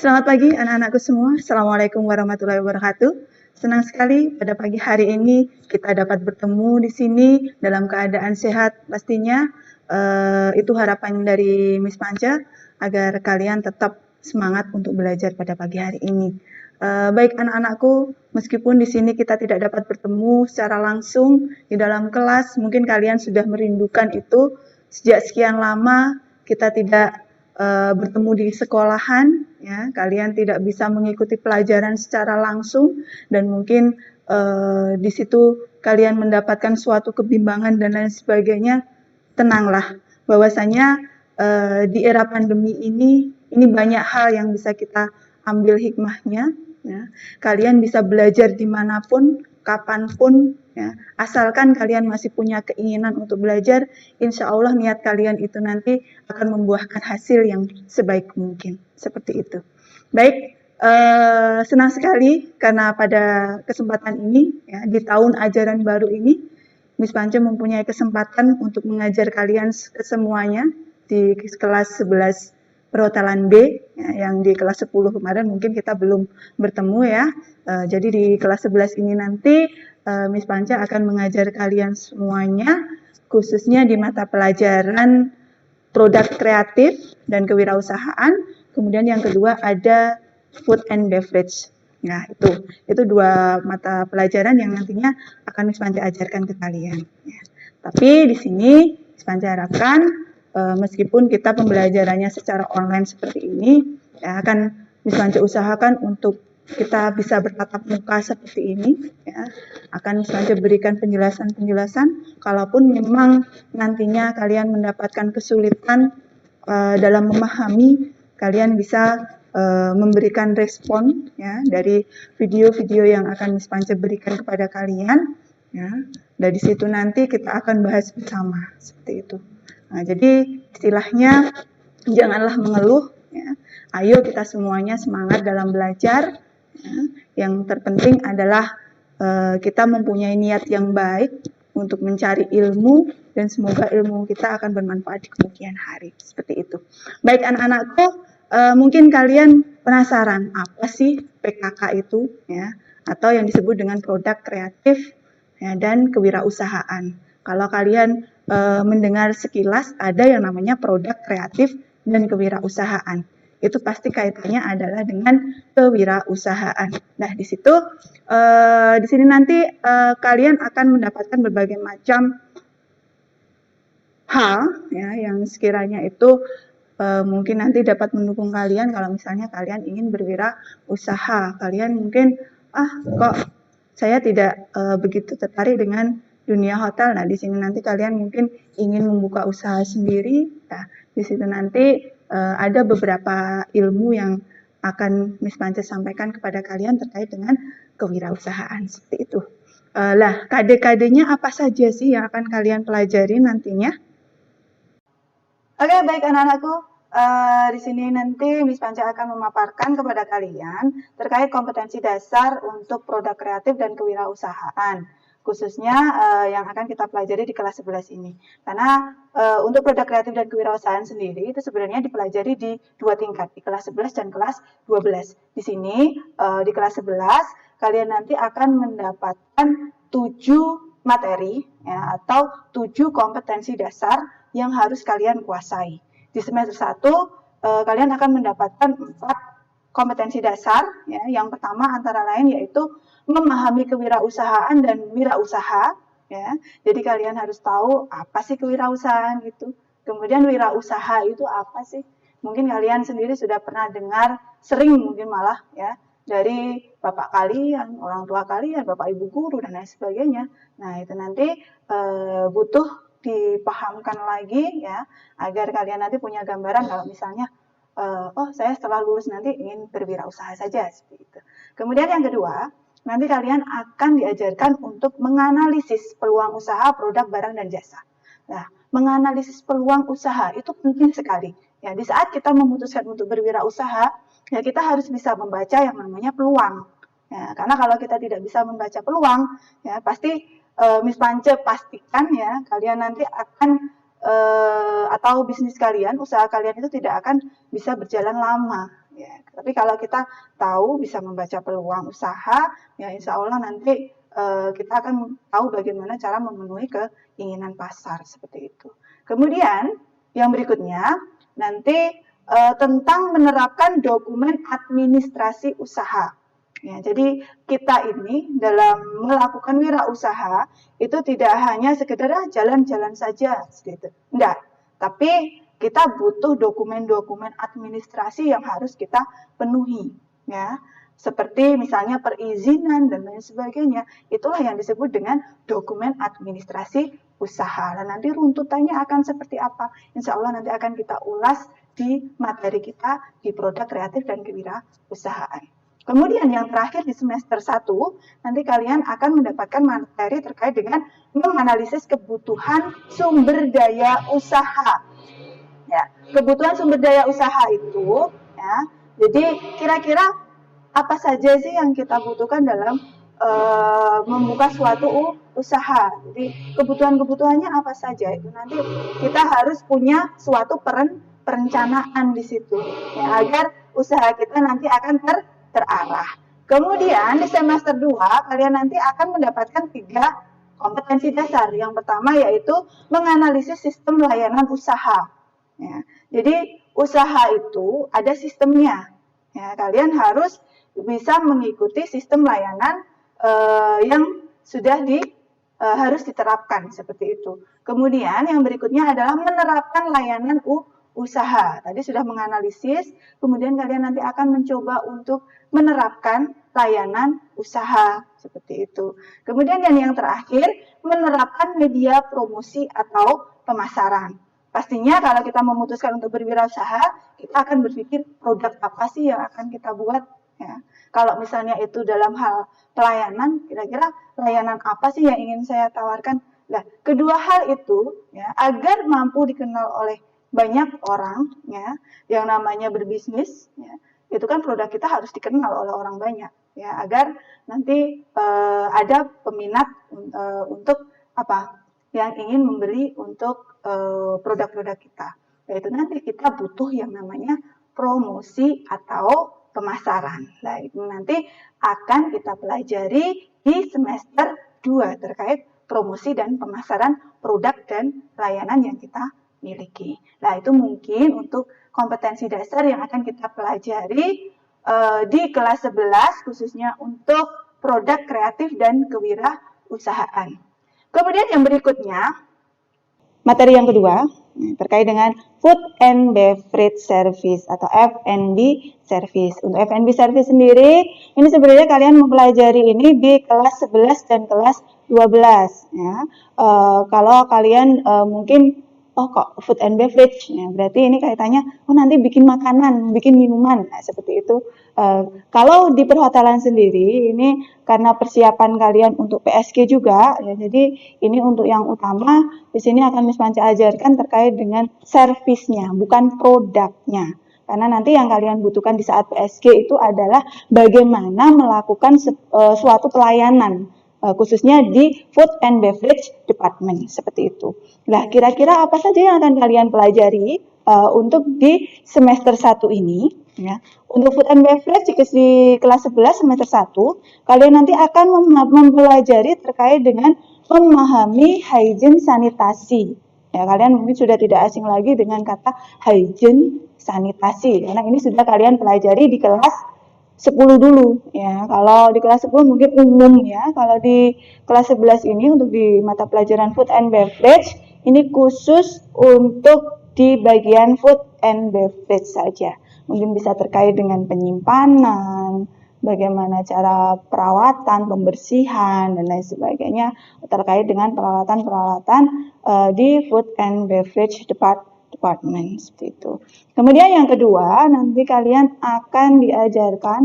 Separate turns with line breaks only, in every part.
Selamat pagi anak-anakku semua. Assalamualaikum warahmatullahi wabarakatuh. Senang sekali pada pagi hari ini kita dapat bertemu di sini dalam keadaan sehat pastinya. Itu harapan dari Miss Panca agar kalian tetap semangat untuk belajar pada pagi hari ini. Baik anak-anakku, meskipun di sini kita tidak dapat bertemu secara langsung di dalam kelas, mungkin kalian sudah merindukan itu. Sejak sekian lama kita tidak bertemu di sekolahan, ya, kalian tidak bisa mengikuti pelajaran secara langsung dan mungkin di situ kalian mendapatkan suatu kebimbangan dan lain sebagainya. Tenanglah, bahwasanya di era pandemi ini banyak hal yang bisa kita ambil hikmahnya. Ya. Kalian bisa belajar dimanapun, kapanpun, ya. Asalkan kalian masih punya keinginan untuk belajar, insya Allah niat kalian itu nanti akan membuahkan hasil yang sebaik mungkin. Seperti itu. Baik, senang sekali karena pada kesempatan ini, ya, di tahun ajaran baru ini, Miss Panca mempunyai kesempatan untuk mengajar kalian semuanya di kelas 11 perhotelan B, ya, yang di kelas 10 kemarin mungkin kita belum bertemu ya. Jadi di kelas 11 ini nanti Miss Panca akan mengajar kalian semuanya, khususnya di mata pelajaran produk kreatif dan kewirausahaan. Kemudian yang kedua ada food and beverage. Nah, itu dua mata pelajaran yang nantinya akan Miss Panca ajarkan ke kalian. Ya. Tapi di sini Miss Panca harapkan meskipun kita pembelajarannya secara online seperti ini, ya, akan Miss Panca usahakan untuk kita bisa bertatap muka seperti ini, ya. Akan Miss Panca berikan penjelasan-penjelasan. Kalaupun memang nantinya kalian mendapatkan kesulitan dalam memahami, kalian bisa memberikan respon, ya, dari video-video yang akan Miss Panca berikan kepada kalian, ya. Dari situ nanti kita akan bahas bersama seperti itu. Nah, jadi istilahnya janganlah mengeluh, ya. Ayo kita semuanya semangat dalam belajar, ya. Yang terpenting adalah kita mempunyai niat yang baik untuk mencari ilmu dan semoga ilmu kita akan bermanfaat di kemudian hari. Seperti itu. Baik anak-anakku, mungkin kalian penasaran apa sih PKK itu, ya, atau yang disebut dengan produk kreatif, ya, dan kewirausahaan. Kalau kalian mendengar sekilas ada yang namanya produk kreatif dan kewirausahaan, itu pasti kaitannya adalah dengan kewirausahaan. Nah, di situ di sini nanti kalian akan mendapatkan berbagai macam hal, ya, yang sekiranya itu mungkin nanti dapat mendukung kalian kalau misalnya kalian ingin berwirausaha. Kalian mungkin, kok saya tidak begitu tertarik dengan dunia hotel. Nah, di sini nanti kalian mungkin ingin membuka usaha sendiri. Nah, di situ nanti ada beberapa ilmu yang akan Miss Panca sampaikan kepada kalian terkait dengan kewirausahaan. Seperti itu. Lah, kade-kadenya apa saja sih yang akan kalian pelajari nantinya? Oke, baik anak-anakku. Di sini nanti Miss Panca akan memaparkan kepada kalian terkait kompetensi dasar untuk produk kreatif dan kewirausahaan, khususnya yang akan kita pelajari di kelas 11 ini. Karena untuk produk kreatif dan kewirausahaan sendiri itu sebenarnya dipelajari di dua tingkat, di kelas 11 dan kelas 12. Di sini di kelas 11 kalian nanti akan mendapatkan 7 materi, ya, atau 7 kompetensi dasar yang harus kalian kuasai. Di semester 1 kalian akan mendapatkan 4 kompetensi dasar, ya. Yang pertama antara lain yaitu memahami kewirausahaan dan wirausaha, ya. Jadi kalian harus tahu apa sih kewirausahaan itu. Kemudian wirausaha itu apa sih? Mungkin kalian sendiri sudah pernah dengar, sering mungkin malah, ya, dari bapak kalian, orang tua kalian, bapak ibu guru dan lain sebagainya. Nah, itu nanti butuh dipahamkan lagi, ya, agar kalian nanti punya gambaran kalau misalnya oh saya setelah lulus nanti ingin berwirausaha saja seperti itu. Kemudian yang kedua, nanti kalian akan diajarkan untuk menganalisis peluang usaha, produk, barang dan jasa. Nah, menganalisis peluang usaha itu penting sekali. Ya, di saat kita memutuskan untuk berwirausaha, ya kita harus bisa membaca yang namanya peluang. Ya, karena kalau kita tidak bisa membaca peluang, ya pasti Miss Panca pastikan, ya, kalian nanti akan atau bisnis kalian, usaha kalian itu tidak akan bisa berjalan lama, Ya. Tapi kalau kita tahu bisa membaca peluang usaha, ya insya Allah nanti kita akan tahu bagaimana cara memenuhi keinginan pasar seperti itu. Kemudian yang berikutnya nanti tentang menerapkan dokumen administrasi usaha. Ya, jadi kita ini dalam melakukan wirausaha itu tidak hanya sekedar jalan-jalan saja, gitu. Enggak. Tapi kita butuh dokumen-dokumen administrasi yang harus kita penuhi, ya. Seperti misalnya perizinan dan lain sebagainya. Itulah yang disebut dengan dokumen administrasi usaha. Dan nanti runtutannya akan seperti apa? Insya Allah nanti akan kita ulas di materi kita di produk kreatif dan kewirausahaan. Kemudian yang terakhir di semester 1, nanti kalian akan mendapatkan materi terkait dengan menganalisis kebutuhan sumber daya usaha. Ya, kebutuhan sumber daya usaha itu, ya, jadi kira-kira apa saja sih yang kita butuhkan dalam membuka suatu usaha. Jadi kebutuhan-kebutuhannya apa saja itu nanti kita harus punya suatu perencanaan di situ, ya, agar usaha kita nanti akan terarah. Kemudian di semester 2 kalian nanti akan mendapatkan 3 kompetensi dasar. Yang pertama yaitu menganalisis sistem layanan usaha. Ya, jadi usaha itu ada sistemnya. Ya, kalian harus bisa mengikuti sistem layanan yang sudah harus diterapkan seperti itu. Kemudian yang berikutnya adalah menerapkan layanan usaha. Tadi sudah menganalisis, kemudian kalian nanti akan mencoba untuk menerapkan layanan usaha seperti itu. Kemudian yang terakhir, menerapkan media promosi atau pemasaran. Pastinya kalau kita memutuskan untuk berwirausaha, kita akan berpikir produk apa sih yang akan kita buat. Ya. Kalau misalnya itu dalam hal pelayanan, kira-kira layanan apa sih yang ingin saya tawarkan? Nah, kedua hal itu, ya, agar mampu dikenal oleh banyak orang, ya, yang namanya berbisnis, ya, itu kan produk kita harus dikenal oleh orang banyak, ya, agar nanti ada peminat untuk apa? Yang ingin membeli untuk produk-produk kita. Yaitu nanti kita butuh yang namanya promosi atau pemasaran. Nah, itu nanti akan kita pelajari di semester 2 terkait promosi dan pemasaran produk dan layanan yang kita miliki. Nah, itu mungkin untuk kompetensi dasar yang akan kita pelajari di kelas 11 khususnya untuk produk kreatif dan kewirausahaan. Kemudian yang berikutnya, materi yang kedua terkait dengan Food and Beverage Service atau F&B Service. Untuk F&B Service sendiri, ini sebenarnya kalian mempelajari ini di kelas 11 dan kelas 12. Ya. Kalau kalian mungkin kok food and beverage, ya, berarti ini kaitannya nanti bikin makanan, bikin minuman, nah, seperti itu. Kalau di perhotelan sendiri ini karena persiapan kalian untuk PSG juga, ya, jadi ini untuk yang utama di sini akan Miss Panca ajarkan terkait dengan servisnya, bukan produknya. Karena nanti yang kalian butuhkan di saat PSG itu adalah bagaimana melakukan suatu pelayanan, khususnya di Food and Beverage Department, seperti itu. Nah, kira-kira apa saja yang akan kalian pelajari untuk di semester 1 ini? Ya. Untuk Food and Beverage di kelas 11 semester 1, kalian nanti akan mempelajari terkait dengan memahami hygiene sanitasi. Ya, kalian mungkin sudah tidak asing lagi dengan kata hygiene sanitasi, karena ini sudah kalian pelajari di kelas 10 dulu, ya. Kalau di kelas 10 mungkin umum, ya. Kalau di kelas 11 ini untuk di mata pelajaran Food and Beverage, ini khusus untuk di bagian Food and Beverage saja. Mungkin bisa terkait dengan penyimpanan, bagaimana cara perawatan, pembersihan, dan lain sebagainya terkait dengan peralatan-peralatan di Food and Beverage Department seperti itu. Kemudian yang kedua, nanti kalian akan diajarkan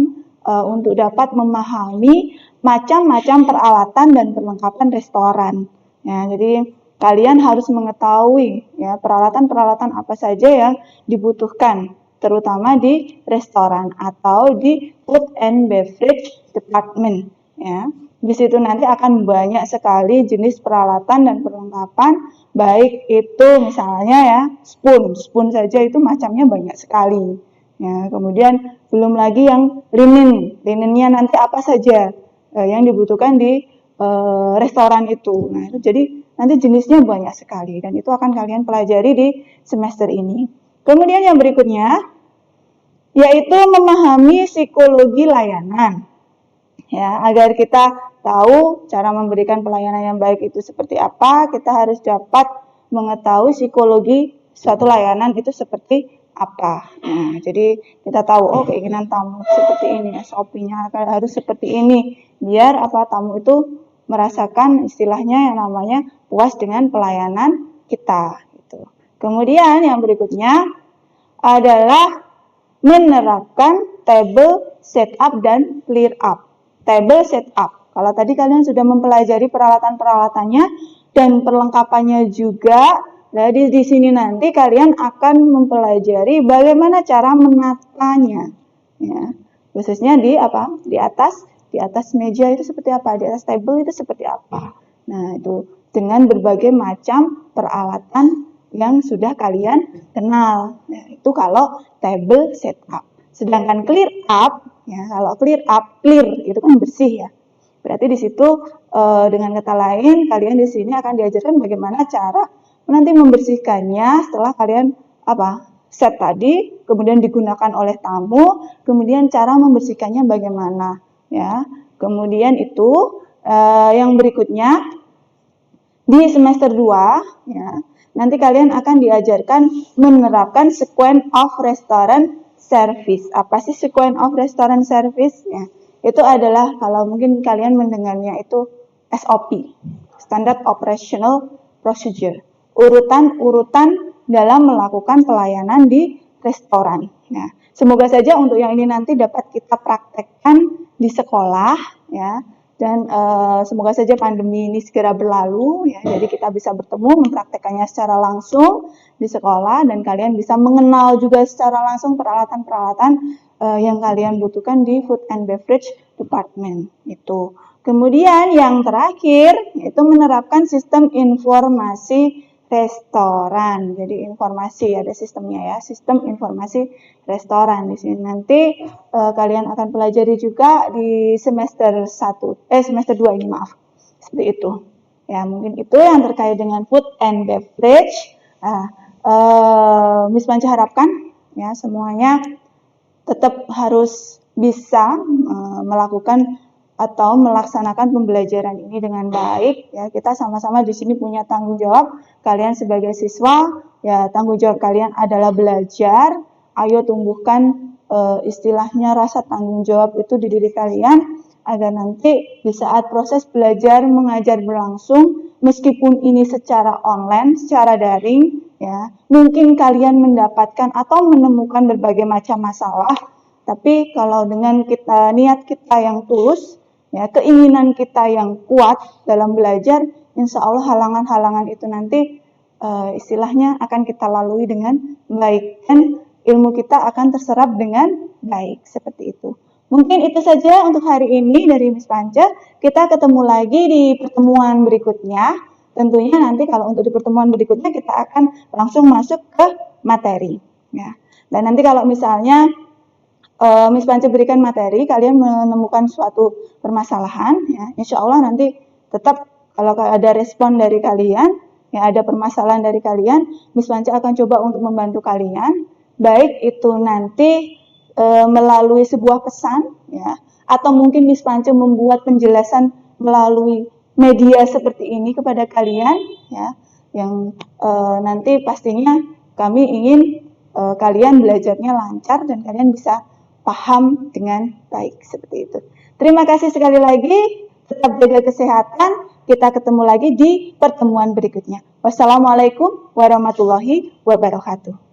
untuk dapat memahami macam-macam peralatan dan perlengkapan restoran. Ya, jadi kalian harus mengetahui ya peralatan-peralatan apa saja yang dibutuhkan, terutama di restoran atau di Food and Beverage Department. Ya. Di situ nanti akan banyak sekali jenis peralatan dan perlengkapan, baik itu misalnya ya spoon saja itu macamnya banyak sekali. Ya, kemudian belum lagi yang linennya nanti apa saja yang dibutuhkan di restoran itu. Nah, itu jadi nanti jenisnya banyak sekali dan itu akan kalian pelajari di semester ini. Kemudian yang berikutnya yaitu memahami psikologi layanan. Ya, agar kita tahu cara memberikan pelayanan yang baik itu seperti apa, kita harus dapat mengetahui psikologi suatu layanan itu seperti apa. Nah, jadi kita tahu keinginan tamu seperti ini, SOP-nya harus seperti ini, biar tamu itu merasakan istilahnya yang namanya puas dengan pelayanan kita. Gitu. Kemudian yang berikutnya adalah menerapkan table setup dan clear up. Table setup. Kalau tadi kalian sudah mempelajari peralatan-peralatannya dan perlengkapannya juga, jadi di sini nanti kalian akan mempelajari bagaimana cara menatanya. Ya. Khususnya di atas meja itu seperti apa, di atas table itu seperti apa. Nah, itu dengan berbagai macam peralatan yang sudah kalian kenal. Nah, itu kalau table setup. Sedangkan clear up, ya, kalau clear itu kan bersih ya. Berarti di situ dengan kata lain kalian di sini akan diajarkan bagaimana cara nanti membersihkannya setelah kalian set tadi, kemudian digunakan oleh tamu, kemudian cara membersihkannya bagaimana, ya. Kemudian itu yang berikutnya di semester 2, ya, nanti kalian akan diajarkan menerapkan sequence of restaurant service. Apa sih sequence of restaurant service? Ya, itu adalah kalau mungkin kalian mendengarnya itu SOP, Standard Operational Procedure. Urutan-urutan dalam melakukan pelayanan di restoran. Nah, semoga saja untuk yang ini nanti dapat kita praktekkan di sekolah, ya. Dan semoga saja pandemi ini segera berlalu, ya. Jadi kita bisa bertemu, mempraktekannya secara langsung di sekolah, dan kalian bisa mengenal juga secara langsung peralatan-peralatan yang kalian butuhkan di Food and Beverage Department itu. Kemudian yang terakhir yaitu menerapkan sistem informasi restoran. Jadi informasi ada sistemnya ya, sistem informasi restoran. Di sini nanti kalian akan pelajari juga di semester 2 ini, maaf. Seperti itu. Ya, mungkin itu yang terkait dengan food and beverage. Miss Panca harapkan ya semuanya tetap harus bisa melakukan atau melaksanakan pembelajaran ini dengan baik. Ya, kita sama-sama di sini punya tanggung jawab. Kalian sebagai siswa, ya tanggung jawab kalian adalah belajar. Ayo tumbuhkan istilahnya rasa tanggung jawab itu di diri kalian agar nanti di saat proses belajar mengajar berlangsung, meskipun ini secara online, secara daring, ya mungkin kalian mendapatkan atau menemukan berbagai macam masalah. Tapi kalau dengan niat kita yang tulus, ya, keinginan kita yang kuat dalam belajar, insya Allah halangan-halangan itu nanti istilahnya akan kita lalui dengan baik dan ilmu kita akan terserap dengan baik, seperti itu. Mungkin itu saja untuk hari ini dari Miss Panca. Kita ketemu lagi di pertemuan berikutnya. Tentunya nanti kalau untuk di pertemuan berikutnya kita akan langsung masuk ke materi. Ya. Dan nanti kalau misalnya Miss Panca berikan materi, kalian menemukan suatu permasalahan, ya, insya Allah nanti tetap kalau ada respon dari kalian, ya ada permasalahan dari kalian, Miss Panca akan coba untuk membantu kalian, baik itu nanti melalui sebuah pesan, ya, atau mungkin Miss Panca membuat penjelasan melalui media seperti ini kepada kalian, ya, yang nanti pastinya kami ingin kalian belajarnya lancar dan kalian bisa paham dengan baik, seperti itu. Terima kasih sekali lagi, tetap jaga kesehatan, kita ketemu lagi di pertemuan berikutnya. Wassalamualaikum warahmatullahi wabarakatuh.